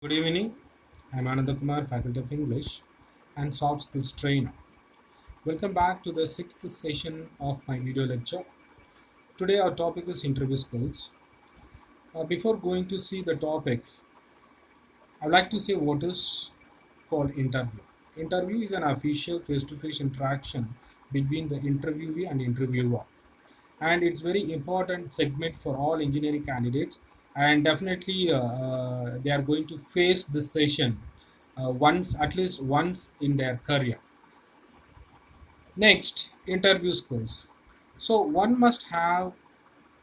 Good evening. I'm Ananda Kumar, Faculty of English and Soft Skills Trainer. Welcome back to the sixth session of my video lecture. Today our topic is interview skills. Before going to see the topic, I'd like to say what is called interview. Interview is an official face-to-face interaction between the interviewee and interviewer, and it's very important segment for all engineering candidates, and definitely they are going to face this session once, at least once in their career. Next, interview skills. So one must have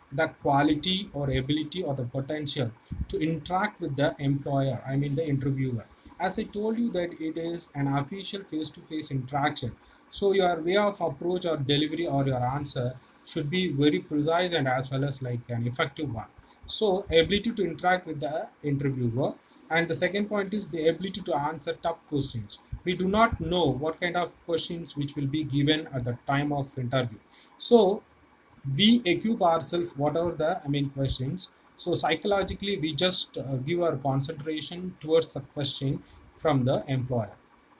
the quality or ability or the potential to interact with the employer, I mean the interviewer. As I told you that it is an official face-to-face interaction, so your way of approach or delivery or your answer should be very precise and as well as like an effective one. So ability to interact with the interviewer, and the second point is the ability to answer tough questions. We do not know what kind of questions which will be given at the time of interview, so we equip ourselves whatever the questions. So psychologically we just give our concentration towards the question from the employer.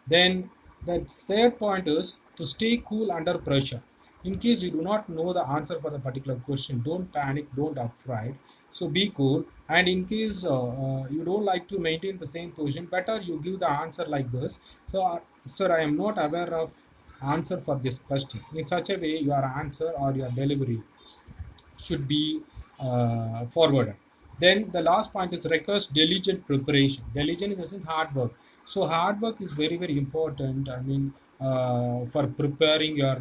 Then the third point is to stay cool under pressure. In case you do not know the answer for the particular question, don't panic, don't afraid, so be cool. And in case you don't like to maintain the same position, better you give the answer like this. So sir, I am not aware of answer for this question. In such a way your answer or your delivery should be forwarded. Then the last point is requires diligent preparation. Diligent in the sense hard work. So hard work is very very important. For preparing your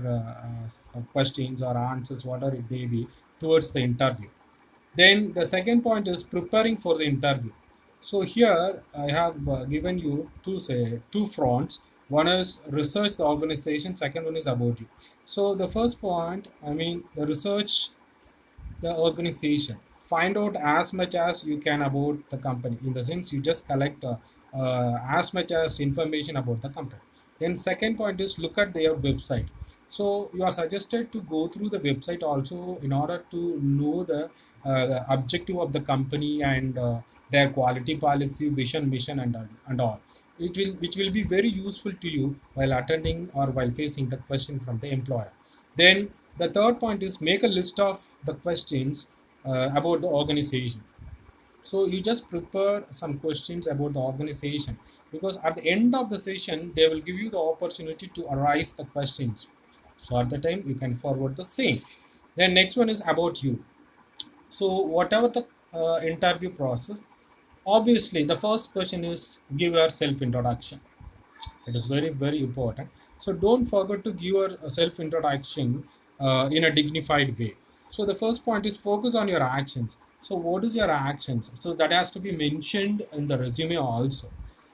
questions or answers, whatever it may be, towards the interview. Then the second point is preparing for the interview. So here I have given you two fronts. One is research the organization. Second one is about you. So the first point, the research the organization. Find out as much as you can about the company. In the sense, you just collect as much as information about the company. Then second point is look at their website. So you are suggested to go through the website also in order to know the objective of the company and their quality policy, vision, mission, and all. It will which will be very useful to you while attending or while facing the question from the employer. Then the third point is make a list of the questions about the organization. So you just prepare some questions about the organization, because at the end of the session they will give you the opportunity to arise the questions. So at the time you can forward the same. Then next one is about you. So whatever the interview process, obviously the first question is give your self introduction. It is very very important. So don't forget to give your self introduction in a dignified way. So the first point is focus on your actions. So what is your actions? So that has to be mentioned in the resume also.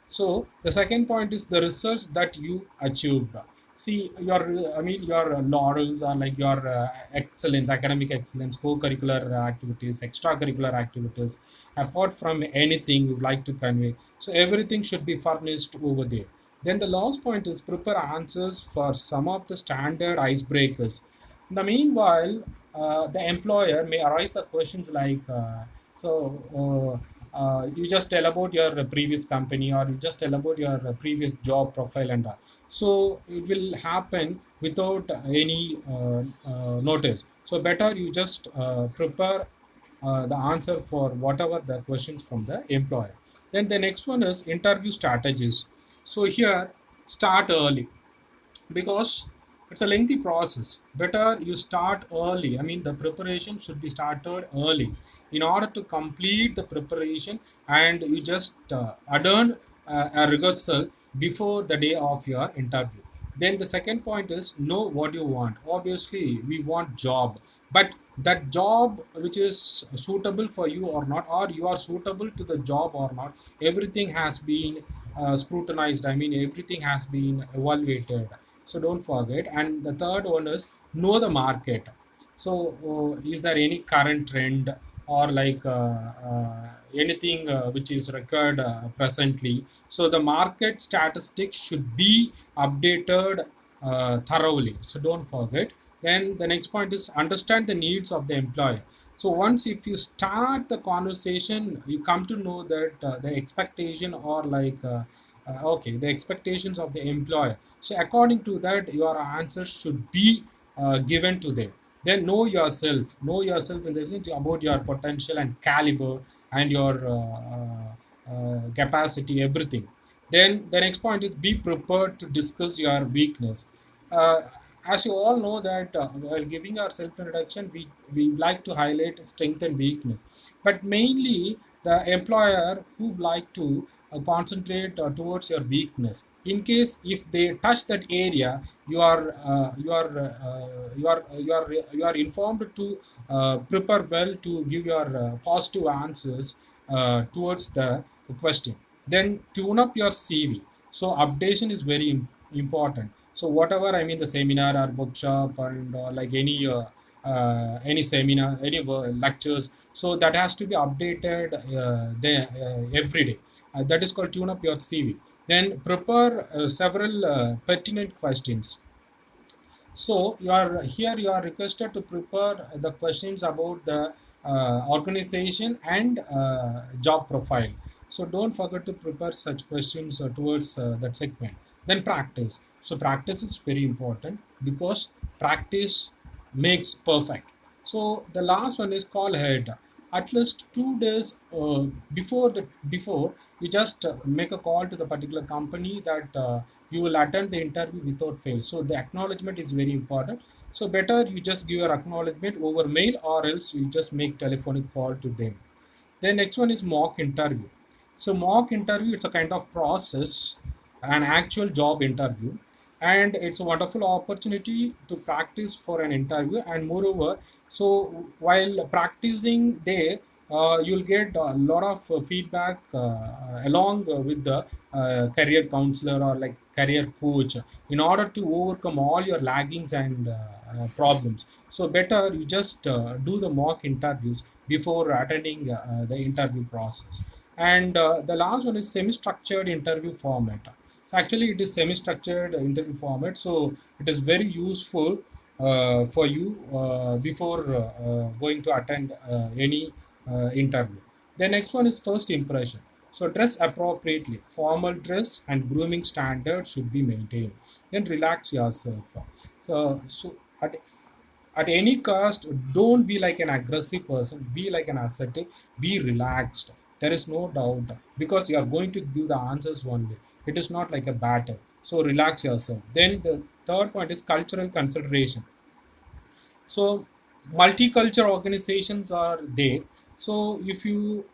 So the second point is the results that you achieved. See your your laurels are like your excellence, academic excellence, co-curricular activities, extracurricular activities, apart from anything you would like to convey. So everything should be furnished over there. Then the last point is prepare answers for some of the standard icebreakers. In the meanwhile, the employer may arise the questions like, you just tell about your previous company, or you just tell about your previous job profile and all. So it will happen without any notice. So better you just prepare the answer for whatever the questions from the employer. Then the next one is interview strategies. So here start early, because it's a lengthy process. Better you start early. The preparation should be started early in order to complete the preparation, and you just adorn a rehearsal before the day of your interview. Then the second point is know what you want. Obviously we want job, but that job which is suitable for you or not, or you are suitable to the job or not, everything has been scrutinized. Everything has been evaluated. So don't forget. And the third one is know the market. So is there any current trend, or like anything which is required presently? So the market statistics should be updated thoroughly, so don't forget. Then the next point is understand the needs of the employer. So once if you start the conversation, you come to know that the expectation or like okay, the expectations of the employer. So according to that, your answer should be given to them. Then know yourself in the sense about your potential and caliber and your capacity, everything. Then the next point is be prepared to discuss your weakness. Uh, as you all know that while giving our self introduction, we like to highlight strength and weakness, but mainly the employer who like to concentrate towards your weakness. In case if they touch that area, you are informed to prepare well to give your positive answers towards the question. Then tune up your CV. So updation is very important. So whatever, I mean, the seminar or bookshop and like any seminar, any lectures, so that has to be updated there every day. That is called tune up your CV. Then prepare several pertinent questions. So you are requested to prepare the questions about the organization and job profile. So don't forget to prepare such questions towards that segment. Then practice. So practice is very important because practice makes perfect. So the last one is call ahead. At least 2 days before you just make a call to the particular company that you will attend the interview without fail. So the acknowledgement is very important. So better you just give your acknowledgement over mail or else you just make telephonic call to them. The next one is mock interview. So mock interview, it's a kind of process, an actual job interview, and it's a wonderful opportunity to practice for an interview. And moreover, so while practicing there, you'll get a lot of feedback along with the career counselor or like career coach in order to overcome all your laggings and problems. So better you just do the mock interviews before attending the interview process. And the last one is semi-structured interview format. So actually it is semi-structured interview format, so it is very useful for you before going to attend any interview. The next one is first impression. So dress appropriately. Formal dress and grooming standards should be maintained. Then relax yourself. So at any cost, don't be like an aggressive person. Be like an ascetic. Be relaxed. There is no doubt because you are going to give the answers only. It is not like a battle. So relax yourself. Then the third point is cultural consideration. So multicultural organizations are there. So if you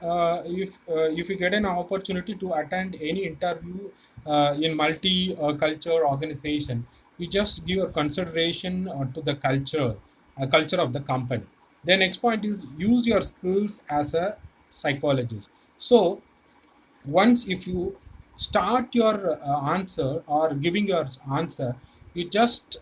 get an opportunity to attend any interview in multi-cultural organization, you just give a consideration to the culture of the company. The next point is use your skills as a psychologist. So once if you start your answer or giving your answer, you just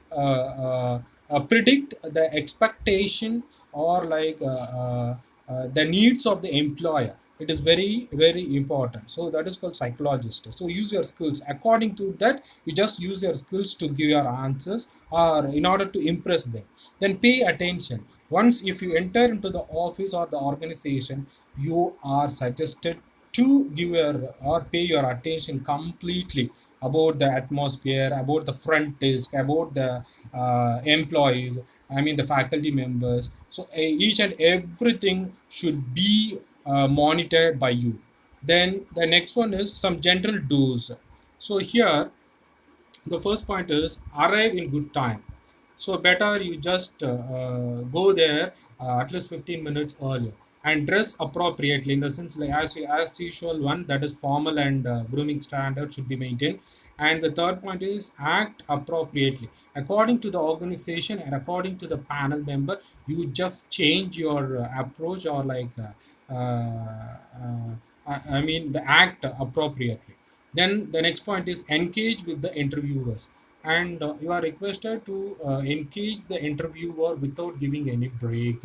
predict the expectation or like the needs of the employer. It is very very important, so that is called psychologist. So use your skills according to that. You just use your skills to give your answers or in order to impress them. Then pay attention. Once if you enter into the office or the organization, you are suggested to give your or pay your attention completely about the atmosphere, about the front desk, about the employees, I mean the faculty members. So each and everything should be monitored by you. Then the next one is some general do's. So here the first point is arrive in good time. So better you just go there at least 15 minutes earlier and dress appropriately in the sense like as usual one, that is formal and grooming standards should be maintained. And the third point is act appropriately according to the organization and according to the panel member. You just change your approach or like I mean the act appropriately. Then the next point is engage with the interviewers, and you are requested to engage the interviewer without giving any break,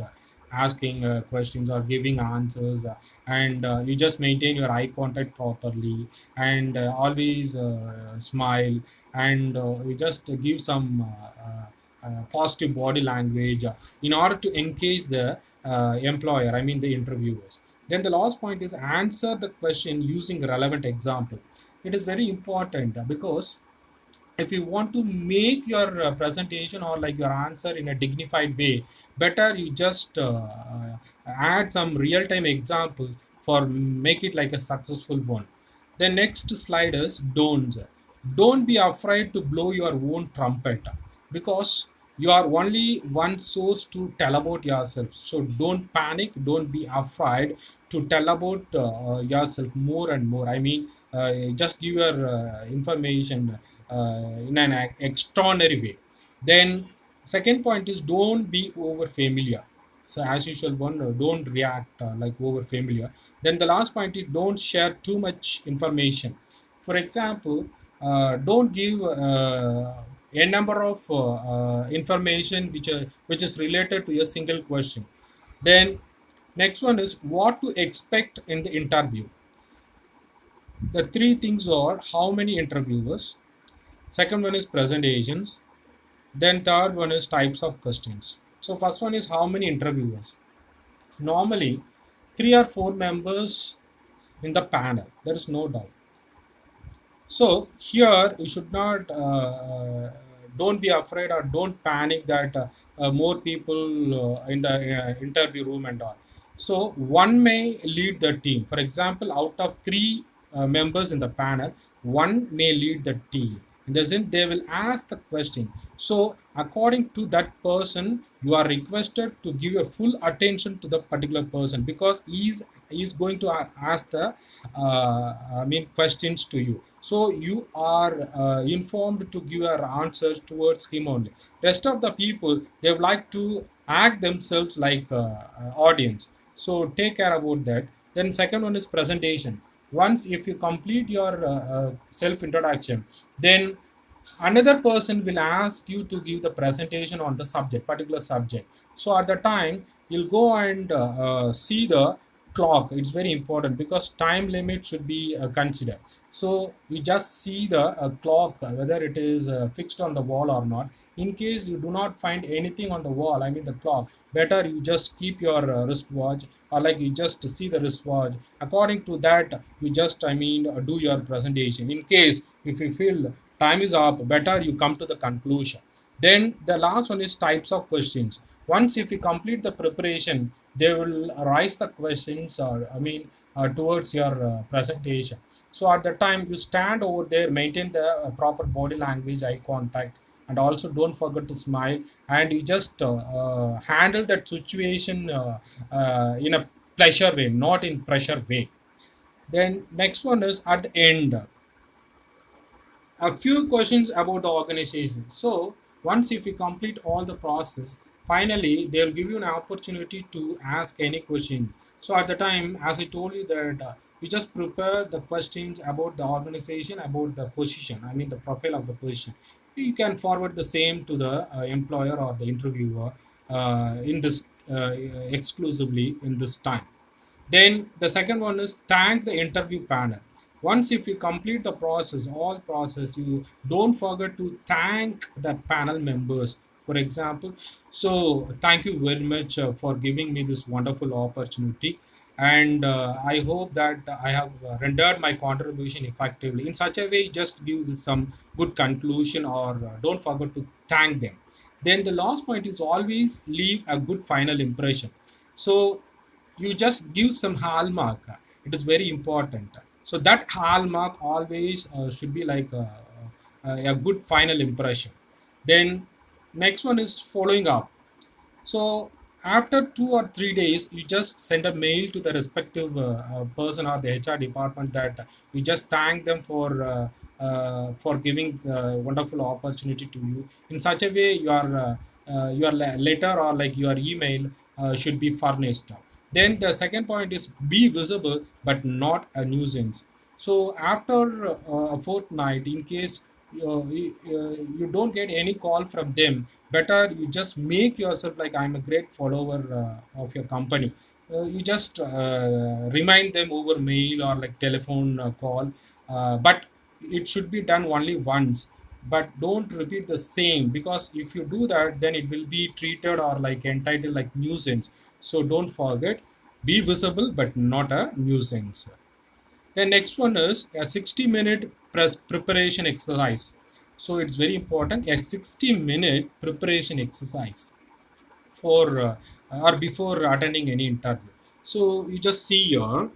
asking questions or giving answers, and you just maintain your eye contact properly and always smile, and you just give some positive body language in order to engage the employer, I mean the interviewers. Then the last point is answer the question using relevant example. It is very important because if you want to make your presentation or like your answer in a dignified way, better you just add some real time examples for make it like a successful one. The next slide is don't be afraid to blow your own trumpet, because you are only one source to tell about yourself. So don't panic, don't be afraid to tell about yourself more and more. I mean, just give your information in an extraordinary way. Then second point is don't be over familiar. So as usual, one don't react like over familiar. Then the last point is don't share too much information. For example, don't give a number of information which is related to a single question. Then next one is what to expect in the interview. The three things are how many interviewers, second one is presentations, then third one is types of questions. So first one is how many interviewers. Normally, three or four members in the panel. There is no doubt. So here you should not don't be afraid or don't panic that more people in the interview room and all. So one may lead the team. For example, out of three members in the panel, one may lead the team. In the sense, they will ask the question. So according to that person, you are requested to give your full attention to the particular person, because he is going to ask the I mean questions to you. So you are informed to give your answers towards him only. Rest of the people, they would like to act themselves like audience. So take care about that. Then second one is presentation. Once if you complete your self introduction, then another person will ask you to give the presentation on the subject, particular subject. So at the time you'll go and see the clock. It's very important because time limit should be considered. So you just see the clock, whether it is fixed on the wall or not. In case you do not find anything on the wall, I mean the clock, better you just keep your wristwatch, or like you just see the wristwatch. According to that, you just I mean do your presentation. In case if you feel time is up, better you come to the conclusion. Then the last one is types of questions. Once if you complete the preparation, they will raise the questions or I mean towards your presentation. So at the time you stand over there, maintain the proper body language, eye contact, and also don't forget to smile, and you just handle that situation in a pleasure way, not in pressure way. Then next one is at the end, a few questions about the organization. So once if you complete all the process, finally they'll give you an opportunity to ask any question. So at the time, as I told you that you just prepare the questions about the organization, about the position. I mean the profile of the position. You can forward the same to the employer or the interviewer in this exclusively in this time. Then the second one is thank the interview panel. Once if you complete the process, all process, you don't forget to thank the panel members. For example, so thank you very much for giving me this wonderful opportunity, and I hope that I have rendered my contribution effectively. In such a way, just give some good conclusion, or don't forget to thank them. Then the last point is always leave a good final impression. So you just give some hallmark. It is very important. So that hallmark always should be like a good final impression. Then next one is following up. So after 2 or 3 days, you just send a mail to the respective person or the HR department that you just thank them for giving the wonderful opportunity to you. In such a way, your letter or like your email should be furnished. Then the second point is be visible but not a nuisance. So after a fortnight, in case you don't get any call from them, better you just make yourself like I'm a great follower of your company. You just remind them over mail or like telephone call, but it should be done only once, but don't repeat the same, because if you do that then it will be treated or like entitled like nuisance. So don't forget, be visible but not a nuisance. The next one is a 60-minute preparation exercise. So it's very important, a 60-minute preparation exercise for or before attending any interview. So you just see your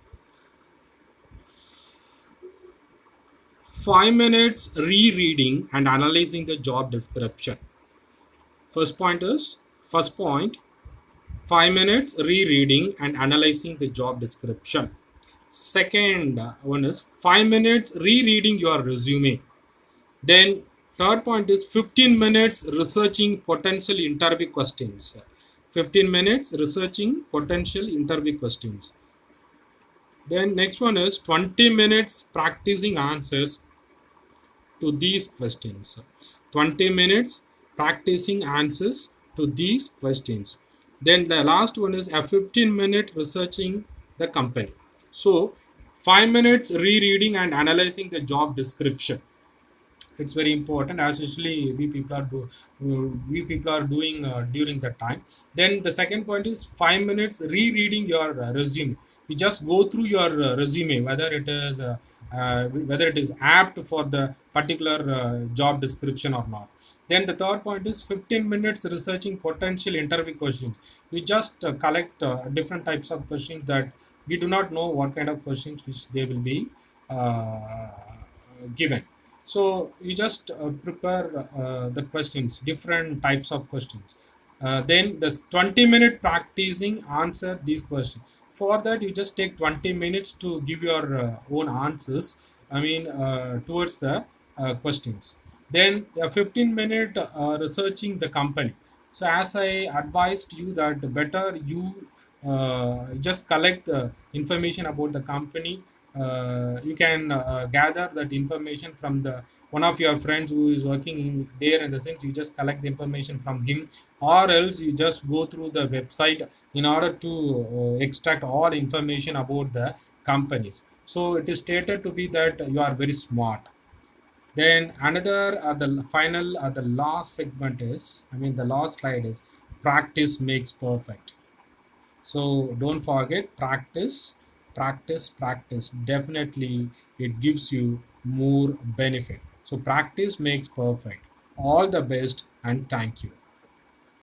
5 minutes rereading and analyzing the job description. First point is first point 5 minutes rereading and analyzing the job description. Second one is 5 minutes rereading your resume. Then third point is 15 minutes researching potential interview questions. 15 minutes researching potential interview questions. Then next one is 20 minutes practicing answers to these questions. 20 minutes practicing answers to these questions. Then the last one is a 15-minute researching the company. So 5 minutes rereading and analyzing the job description. It's very important, as usually we people are doing during that time. Then the second point is 5 minutes rereading your resume. You just go through your resume, whether it is apt for the particular job description or not. Then the third point is 15 minutes researching potential interview questions. We just collect different types of questions that we do not know what kind of questions which they will be uh, given. So you just prepare the questions, different types of questions. Then the 20-minute practicing answer these questions. For that, you just take 20 minutes to give your own answers. Towards the questions. Then a 15-minute researching the company. So as I advised you that better you just collect the information about the company. You can gather that information from the one of your friends who is working in there, in the sense you just collect the information from him, or else you just go through the website in order to extract all information about the companies. So it is stated to be that you are very smart. Then another the final the last segment is, the last slide is practice makes perfect. So don't forget, practice, practice, practice. Definitely, it gives you more benefit. So practice makes perfect. All the best and thank you.